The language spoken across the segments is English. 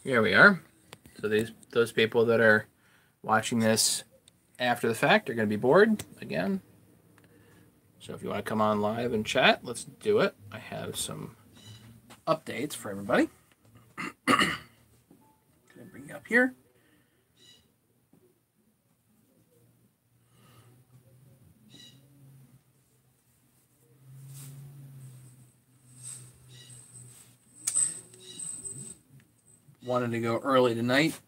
Here we are. So those people that are watching this after the fact are going to be bored again. So if you want to come on live and chat, let's do it. I have some updates for everybody. Going to bring you up here. Wanted to go early tonight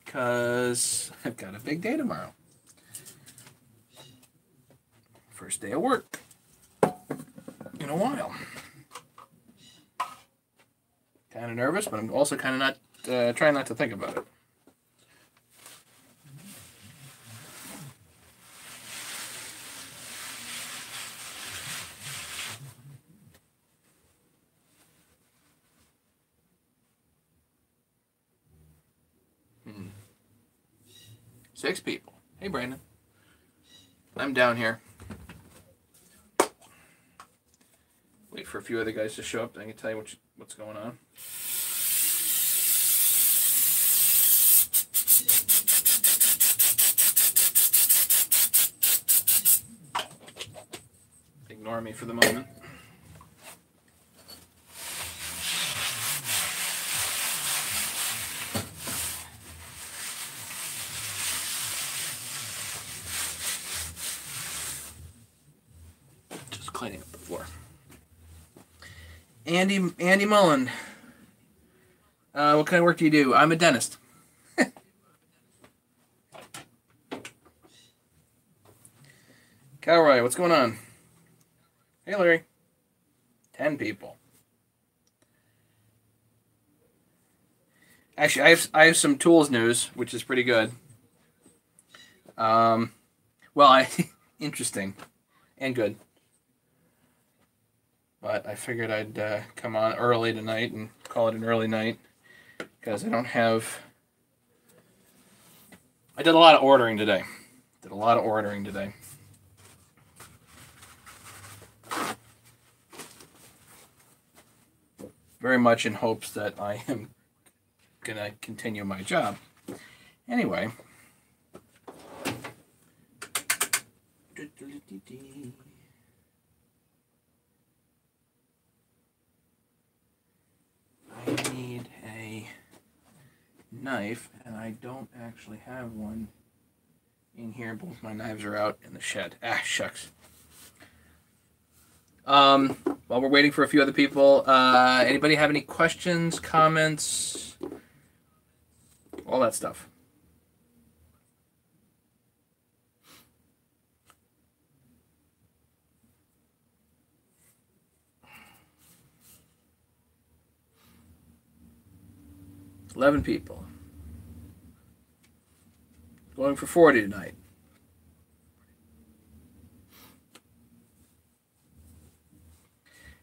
because I've got a big day tomorrow. First day of work in a while. Kind of nervous, but I'm also kind of not trying not to think about it. Six people. Hey, Brandon. I'm down here. Wait for a few other guys to show up. I can tell you what's going on. Ignore me for the moment. Cleaning up the floor. Andy Mullen. What kind of work do you do? I'm a dentist. Calroy, what's going on? Hey, Larry. 10 people. Actually, I have some tools news, which is pretty good. Interesting and good. But I figured I'd come on early tonight and call it an early night because I did a lot of ordering today. Very much in hopes that I am going to continue my job. Anyway. I need a knife, and I don't actually have one in here. Both my knives are out in the shed. Ah, shucks. While we're waiting for a few other people, anybody have any questions, comments, all that stuff? $11 people. Going for 40 tonight.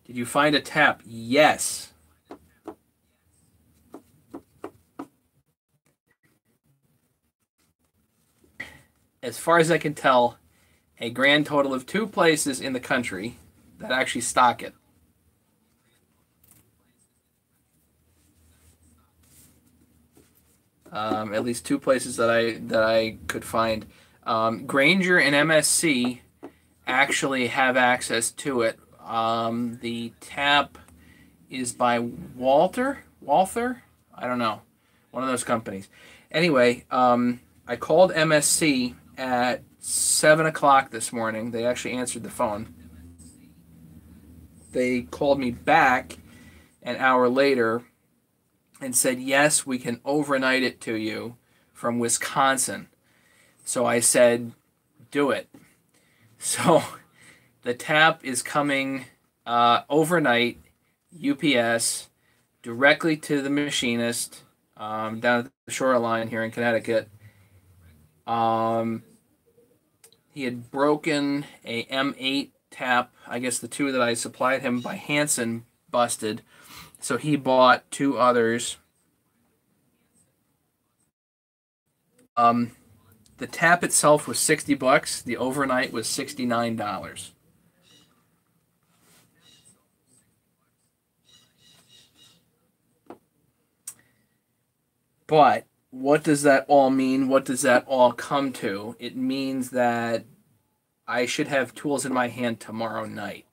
Did you find a tap? Yes. As far as I can tell, a grand total of 2 places in the country that actually stock it. At least 2 places that I could find. Granger and MSC actually have access to it. The tap is by Walther? I don't know. One of those companies. Anyway, I called MSC at 7 o'clock this morning. They actually answered the phone. They called me back an hour later and said, yes, we can overnight it to you from Wisconsin. So I said, do it. So the tap is coming overnight, UPS, directly to the machinist down at the shoreline here in Connecticut. He had broken a M8 tap. I guess the 2 that I supplied him by Hansen busted. So he bought 2 others. The tap itself was $60. The overnight was $69. But what does that all mean? What does that all come to? It means that I should have tools in my hand tomorrow night.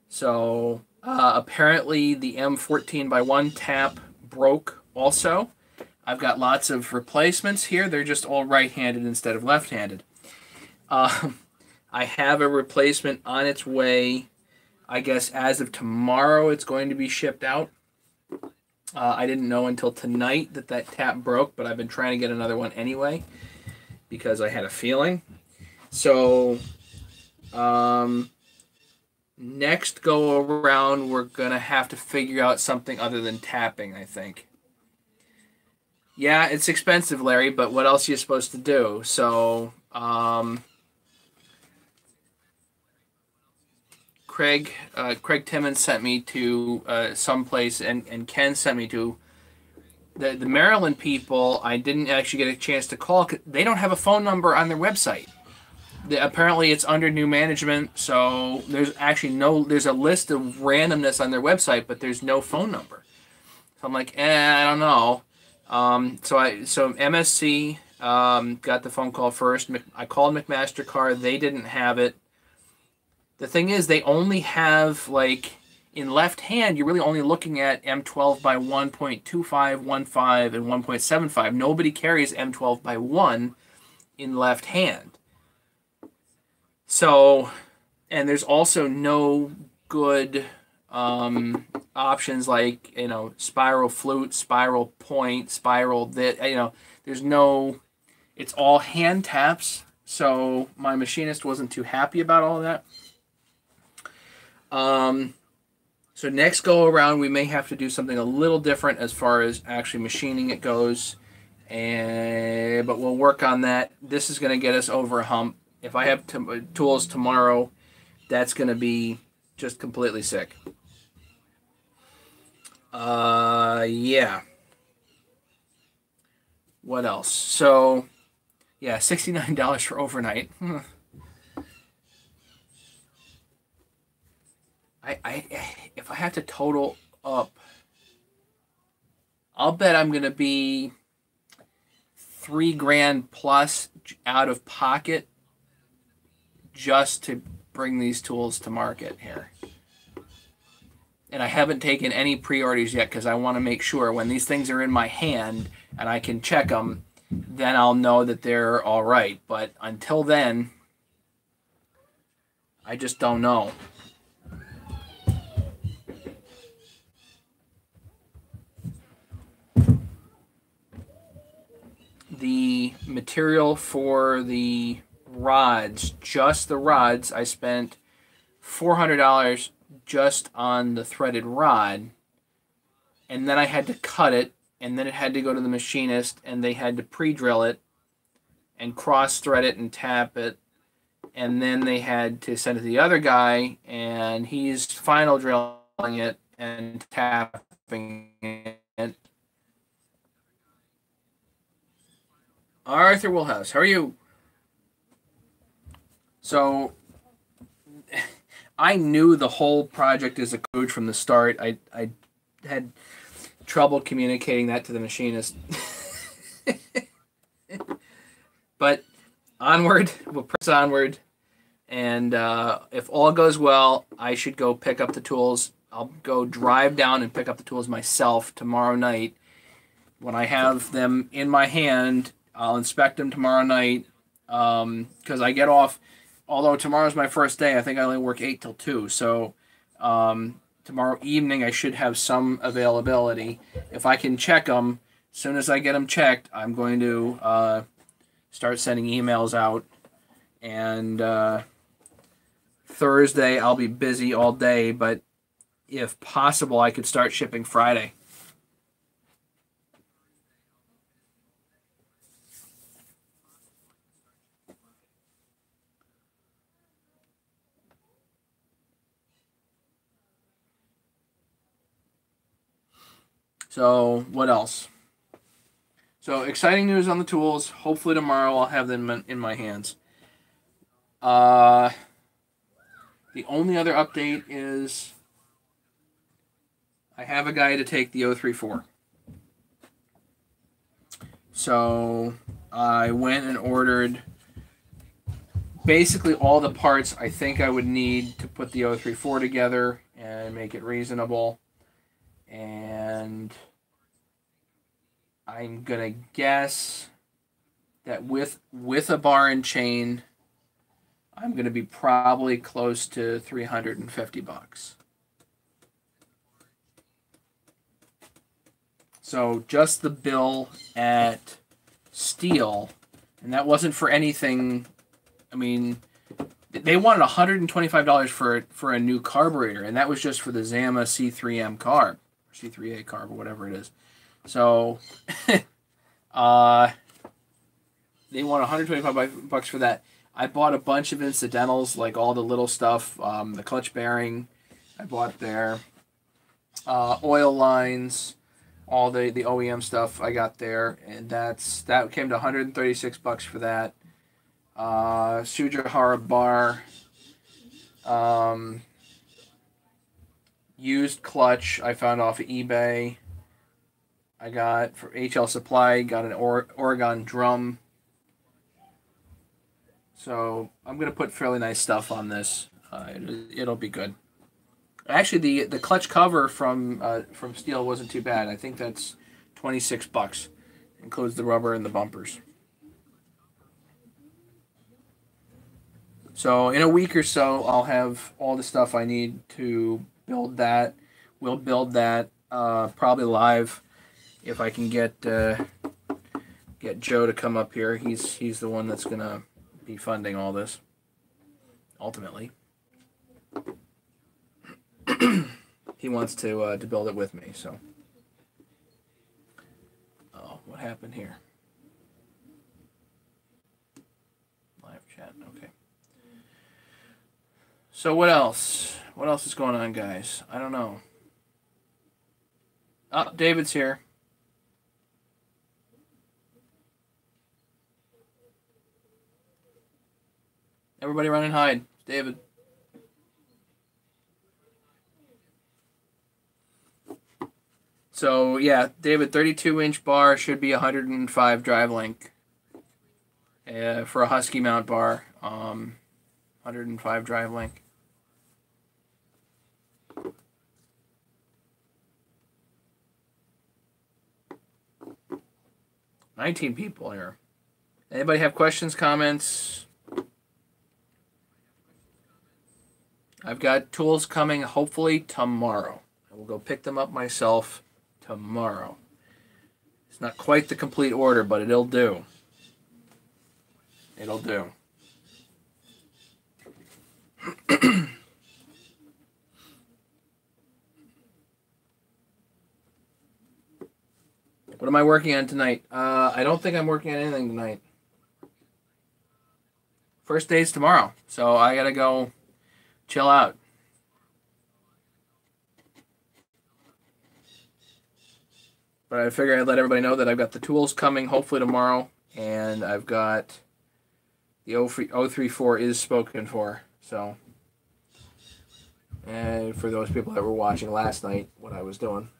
So apparently the M14 by 1 tap broke also. I've got lots of replacements here. They're just all right-handed instead of left-handed. I have a replacement on its way. I guess as of tomorrow it's going to be shipped out. I didn't know until tonight that that tap broke, but I've been trying to get another one anyway because I had a feeling. So next go around we're going to have to figure out something other than tapping, I think. Yeah, it's expensive, Larry, but what else are you supposed to do? So Craig Timmons sent me to someplace, and Ken sent me to the Maryland people. I didn't actually get a chance to call. They don't have a phone number on their website. Apparently, it's under new management, so there's actually there's a list of randomness on their website, but there's no phone number. So I'm like, I don't know. So MSC got the phone call first. I called McMaster-Carr. They didn't have it. The thing is, they only have, like, in left hand, you're really only looking at M12 by 1.25, 1.5, and 1.75. Nobody carries M12 by 1 in left hand. So, and there's also no good options like, spiral flute, spiral point, spiral that, there's no, it's all hand taps. So my machinist wasn't too happy about all of that. So next go around, we may have to do something a little different as far as actually machining it goes, but we'll work on that. This is going to get us over a hump. If I have tools tomorrow, that's going to be just completely sick. Yeah. What else? So, yeah, $69 for overnight. If I have to total up, I'll bet I'm going to be $3,000 plus out of pocket just to bring these tools to market here. And I haven't taken any pre-orders yet because I want to make sure when these things are in my hand and I can check them, then I'll know that they're all right. But until then, I just don't know. The material for the rods, just the rods, I spent $400 just on the threaded rod, and then I had to cut it, and then it had to go to the machinist, and they had to pre-drill it and cross-thread it and tap it, and then they had to send it to the other guy, and he's final drilling it and tapping it. Arthur Wilhouse, how are you? So, I knew the whole project is a code from the start. I had trouble communicating that to the machinist. But onward, we'll press onward. And if all goes well, I should go pick up the tools. I'll go drive down and pick up the tools myself tomorrow night. When I have them in my hand, I'll inspect them tomorrow night because I get off. Although tomorrow's my first day, I think I only work 8 till 2. So tomorrow evening I should have some availability. If I can check them, as soon as I get them checked, I'm going to start sending emails out. And Thursday I'll be busy all day, but if possible, I could start shipping Friday. So, what else? So, exciting news on the tools. Hopefully tomorrow I'll have them in my hands. The only other update is I have a guy to take the 034. So I went and ordered basically all the parts I think I would need to put the 034 together and make it reasonable. And I'm going to guess that with a bar and chain, I'm going to be probably close to $350. So just the bill at Steel, and that wasn't for anything. I mean, they wanted $125 for a new carburetor, and that was just for the Zama C3M carb, or C3A carb, or whatever it is. So, they want $125 for that. I bought a bunch of incidentals, like all the little stuff, the clutch bearing, I bought there, oil lines, all the OEM stuff I got there, and that came to $136 for that. Sujihara bar, used clutch I found off of eBay. I got for HL Supply, got an Oregon drum. So I'm gonna put fairly nice stuff on this. It'll be good. Actually, the clutch cover from Steel wasn't too bad. I think that's $26. Includes the rubber and the bumpers. So in a week or so, I'll have all the stuff I need to build that. We'll build that probably live if I can get Joe to come up here. He's the one that's gonna be funding all this ultimately. He wants to build it with me. So, oh, what happened here? Live chat. Okay. So what else? What else is going on, guys? I don't know. Oh, David's here. Everybody run and hide. It's David. So, yeah, David, 32-inch bar should be 105 drive link. For a Husky mount bar, 105 drive link. $19 people here. Anybody have questions, comments? I've got tools coming hopefully tomorrow. I will go pick them up myself tomorrow. It's not quite the complete order, but it'll do. It'll do. What am I working on tonight? I don't think I'm working on anything tonight. First day's tomorrow, so I gotta go chill out. But I figure I'd let everybody know that I've got the tools coming hopefully tomorrow, and I've got the 034 is spoken for. So, and for those people that were watching last night, what I was doing.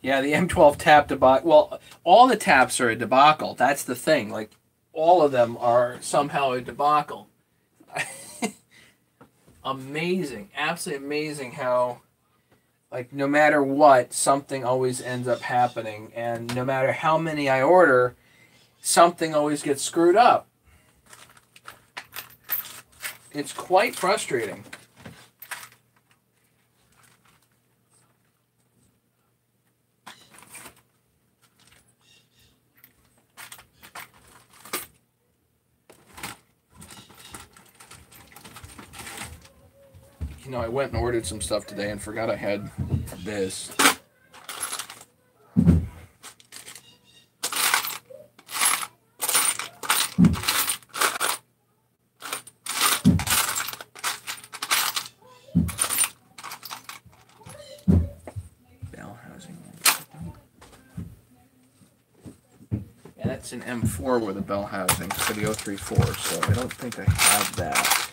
Yeah, the M12 Tap debacle. Well, all the taps are a debacle. That's the thing. Like, all of them are somehow a debacle. Amazing. Absolutely amazing how, like, no matter what, something always ends up happening. And no matter how many I order, something always gets screwed up. It's quite frustrating. You know, I went and ordered some stuff today and forgot I had this. It's an M4 with a bell housing for the 034, so I don't think I have that.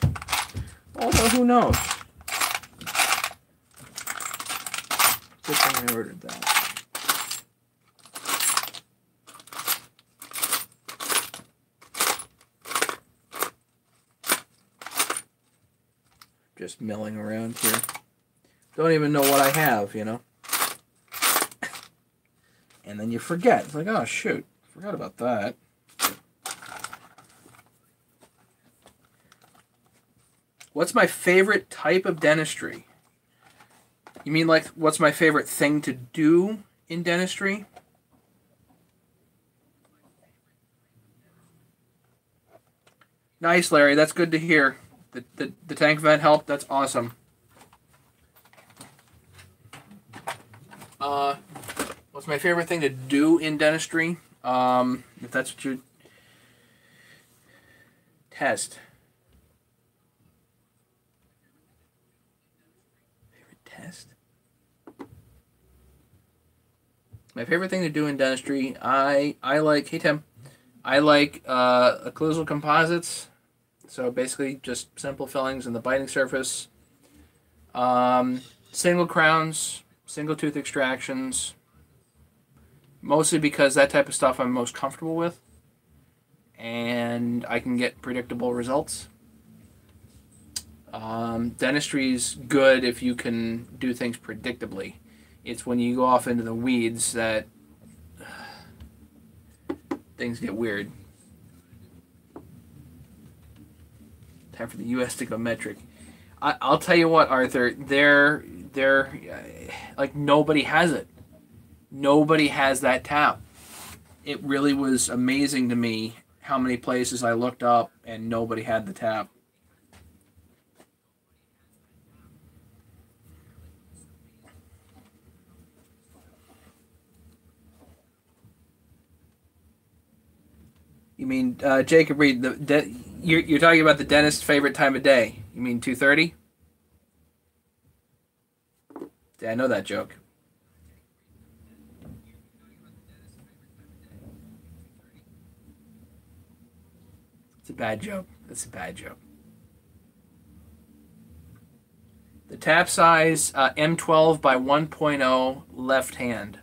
Although, who knows? Good thing I ordered that. Just milling around here. Don't even know what I have, you know. And then you forget. It's like, oh, shoot. Forgot about that. What's my favorite type of dentistry? You mean like what's my favorite thing to do in dentistry? Nice, Larry. That's good to hear. The tank vent helped. That's awesome. What's my favorite thing to do in dentistry? If that's what you test. Favorite test? My favorite thing to do in dentistry, I like, hey Tim, I like occlusal composites. So basically just simple fillings in the biting surface. Single crowns, single tooth extractions. Mostly because that type of stuff I'm most comfortable with. And I can get predictable results. Dentistry's good if you can do things predictably. It's when you go off into the weeds that things get weird. Time for the U.S. to go metric. I'll tell you what, Arthur. They're like nobody has it. Nobody has that tap. It really was amazing to me how many places I looked up and nobody had the tap. You mean Jacob Reed? You're talking about the dentist's favorite time of day. You mean 2:30? Yeah, I know that joke. It's a bad joke. It's a bad joke. The tap size, M12 by 1.0, left hand.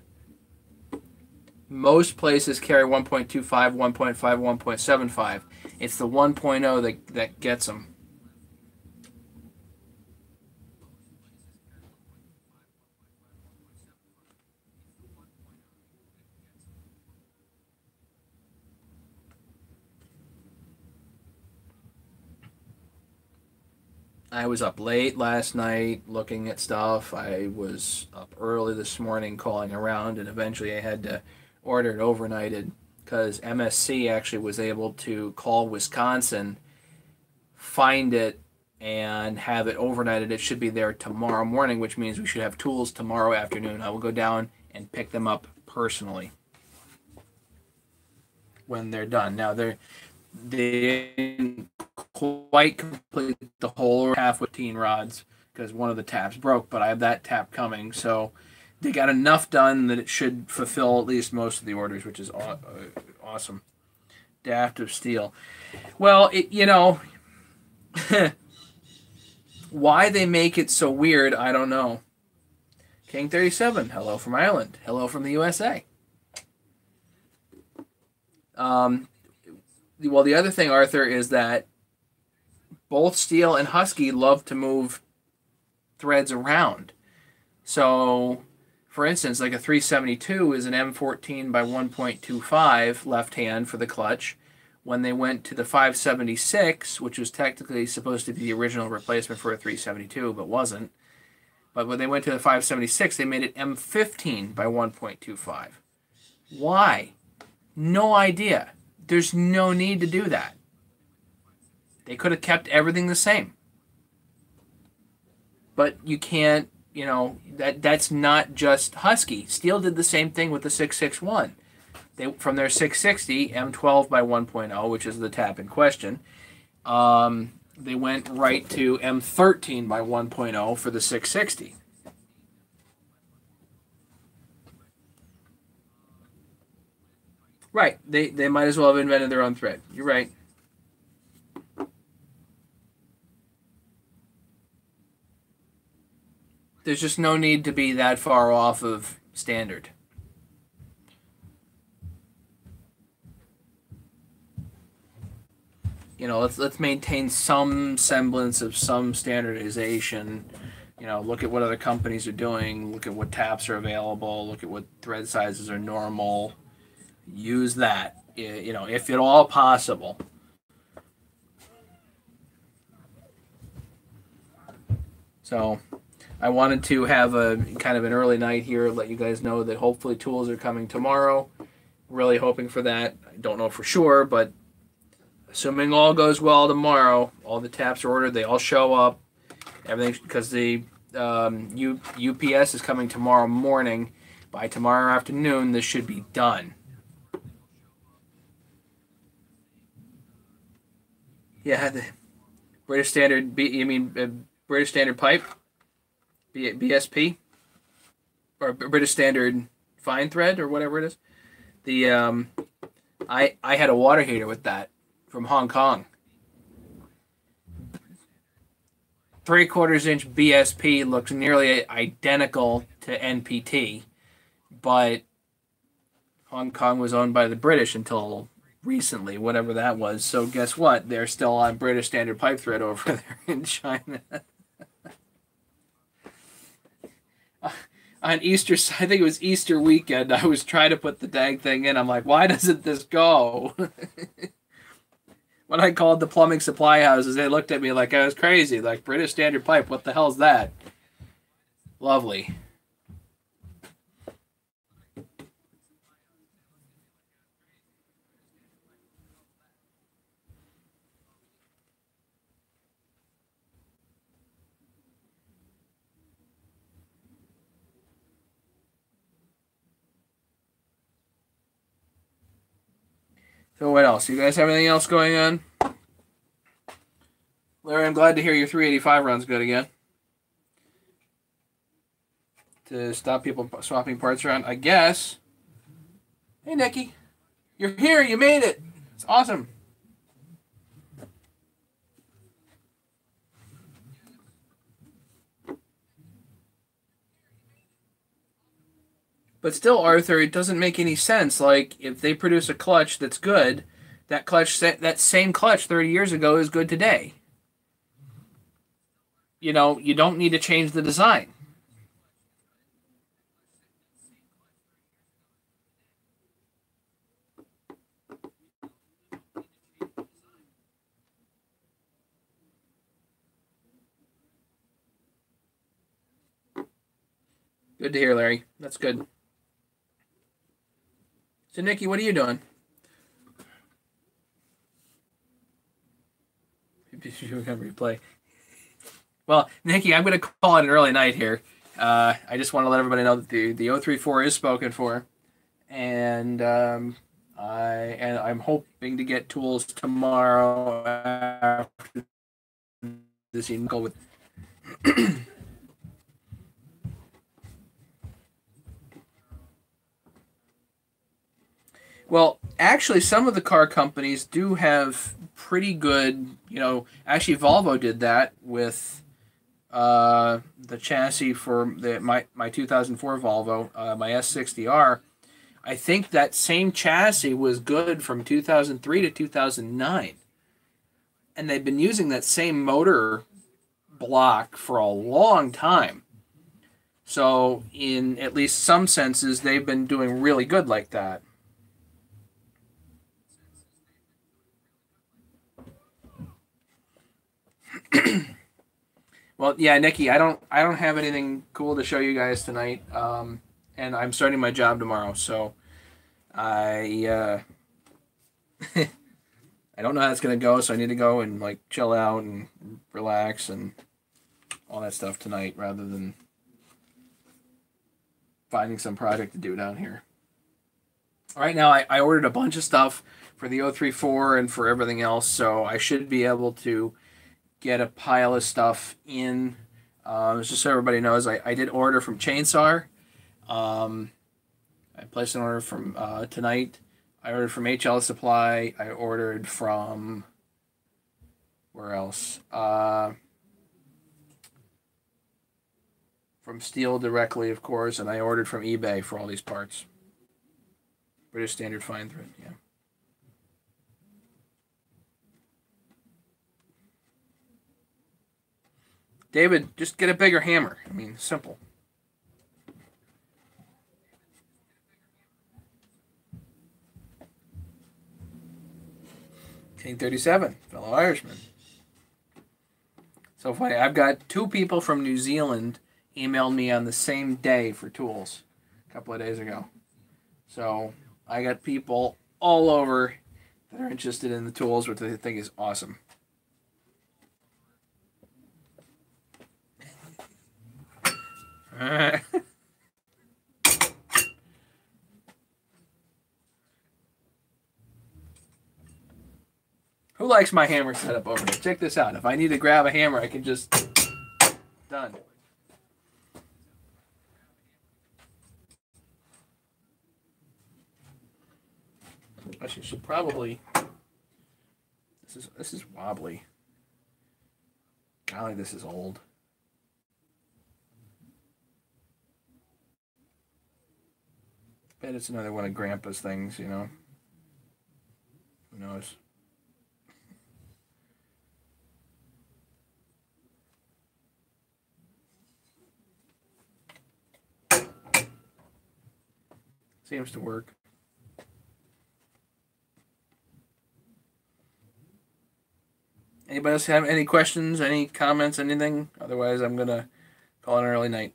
Most places carry 1.25, 1.5, 1.75. It's the 1.0 that gets them. I was up late last night looking at stuff. I was up early this morning calling around, and eventually I had to order it overnighted because MSC actually was able to call Wisconsin, find it, and have it overnighted. It should be there tomorrow morning, which means we should have tools tomorrow afternoon. I will go down and pick them up personally when they're done. Now, they didn't quite complete the whole half with 15 rods because one of the taps broke, but I have that tap coming, so they got enough done that it should fulfill at least most of the orders, which is awesome. Daft of steel. Well, you know, why they make it so weird, I don't know. King 37, hello from Ireland. Hello from the USA. Well, the other thing, Arthur, is that both Steel and Husky love to move threads around. So, for instance, like a 372 is an M14 by 1.25 left hand for the clutch. When they went to the 576, which was technically supposed to be the original replacement for a 372, but wasn't. But when they went to the 576, they made it M15 by 1.25. Why? No idea. There's no need to do that. They could have kept everything the same. But you can't, you know, that's not just Husky. Steel did the same thing with the 661. They, from their 660, M12 by 1.0, which is the tap in question, they went right to M13 by 1.0 for the 660. Right. They might as well have invented their own thread. You're right. There's just no need to be that far off of standard. You know, let's maintain some semblance of some standardization. You know, look at what other companies are doing, look at what taps are available, look at what thread sizes are normal. Use that, you know, if at all possible. So I wanted to have a kind of an early night here, let you guys know that hopefully tools are coming tomorrow. Really hoping for that. I don't know for sure, but assuming all goes well tomorrow, all the taps are ordered, they all show up, everything, because the UPS is coming tomorrow morning. By tomorrow afternoon, this should be done. Yeah, the British Standard, you mean British Standard Pipe? BSP? Or British Standard Fine Thread, or whatever it is. The I had a water heater with that from Hong Kong. 3/4 inch BSP looks nearly identical to NPT, but Hong Kong was owned by the British until recently, whatever that was. So guess what? They're still on British Standard Pipe Thread over there in China. On Easter, I think it was Easter weekend, I was trying to put the dang thing in. I'm like, why doesn't this go? When I called the plumbing supply houses, they looked at me like I was crazy. Like, British Standard Pipe, what the hell's that? Lovely. So what else? You guys have anything else going on? Larry, I'm glad to hear your 385 run's good again. To stop people swapping parts around, I guess. Hey, Nikki. You're here. You made it. It's awesome. But still, Arthur, it doesn't make any sense. Like, if they produce a clutch that's good, that same clutch 30 years ago is good today. You know, you don't need to change the design. Good to hear, Larry. That's good. So, Nikki, what are you doing? You're going to replay. Well, Nikki, I'm going to call it an early night here. I just want to let everybody know that the 034 is spoken for, and I'm hoping to get tools tomorrow after this evening. Go with. Well, actually, some of the car companies do have pretty good. You know, actually, Volvo did that with the chassis for my 2004 Volvo, my S60R. I think that same chassis was good from 2003 to 2009, and they've been using that same motor block for a long time. So, in at least some senses, they've been doing really good like that. Well, yeah, Nikki, I don't have anything cool to show you guys tonight, and I'm starting my job tomorrow, so I I don't know how it's gonna go, so I need to go and like chill out and relax and all that stuff tonight, rather than finding some project to do down here. Right now, I ordered a bunch of stuff for the 034 and for everything else, so I should be able to get a pile of stuff in. Just so everybody knows, I did order from Chainsaw. I placed an order from tonight. I ordered from HL Supply. I ordered from, where else? From Steel directly, of course, and I ordered from eBay for all these parts. British Standard Fine Thread, yeah. David, just get a bigger hammer. I mean, simple. King 37, fellow Irishman. So funny. I've got 2 people from New Zealand emailed me on the same day for tools a couple of days ago. So I got people all over that are interested in the tools, which I think is awesome. Who likes my hammer setup over there? Check this out. If I need to grab a hammer, I can just... Done. Actually, should probably... This is wobbly. Golly, this is old. Bet it's another one of Grandpa's things, you know. Who knows? Seems to work. Anybody else have any questions, any comments, anything? Otherwise, I'm going to call it an early night.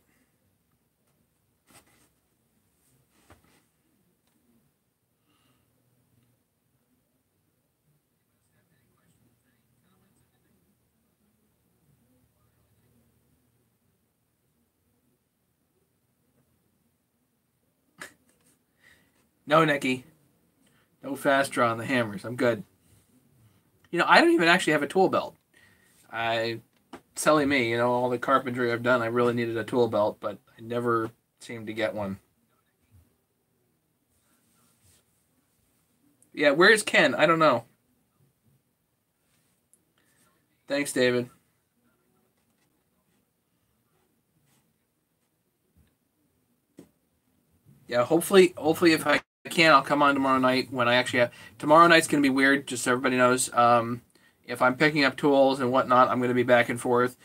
No, Nicky. No fast draw on the hammers. I'm good. You know, I don't even actually have a tool belt. Silly me, you know, all the carpentry I've done, I really needed a tool belt, but I never seemed to get one. Yeah, where's Ken? I don't know. Thanks, David. Yeah, hopefully if I can, I'll come on tomorrow night when I actually have... Tomorrow night's going to be weird, just so everybody knows. If I'm picking up tools and whatnot, I'm going to be back and forth.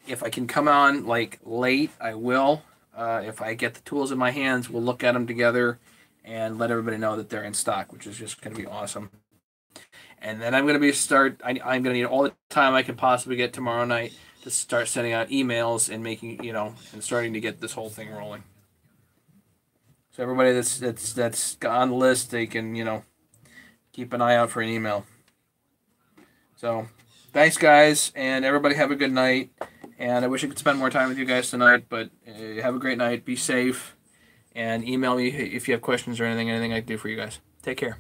If I can come on, like, late, I will. If I get the tools in my hands, we'll look at them together and let everybody know that they're in stock, which is just going to be awesome. And then I'm going to I'm going to need all the time I can possibly get tomorrow night to start sending out emails and making, you know, and starting to get this whole thing rolling. So everybody that's on the list, they can, you know, keep an eye out for an email. So thanks, guys, and everybody have a good night. And I wish I could spend more time with you guys tonight, but have a great night. Be safe, and email me if you have questions or anything I can do for you guys. Take care.